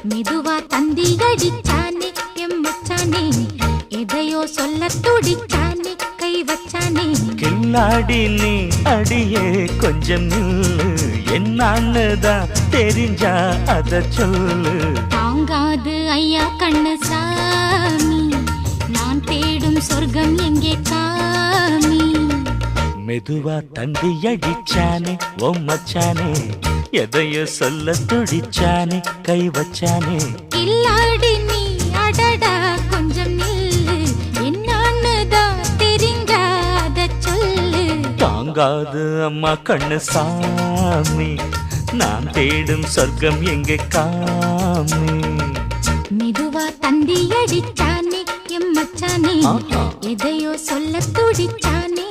மெதுவா தந்தி அடிச்சானே எம்மச்சானே எதையோ சொல்ல துடிச்சானே கை வச்சானே கில்லாடி நீ அடியே கொஞ்சம் நில்லு என்னான்னுதான் தெரிஞ்சா அத சொல்லு தாங்காது ஐயா கண்ணு சாமி நான் தேடும் சொர்க்கம் எங்கே காமி மெதுவா தந்தி அடிச்சானே ஓ மச்சானே எதையோ சொல்ல துடிச்சானே கை வச்சானே கில்லாடி நீ அடடா கொஞ்சம் நில்லு என்னான்னுதான் தெரிஞ்சாத சொல்லு தாங்காது அம்மா கண்ணு சாமி நான் தேடும் சொர்க்கம் எங்கே காமி மெதுவா தந்தி அடிச்சானே எம்மச்சானே எதையோ சொல்ல துடிச்சானே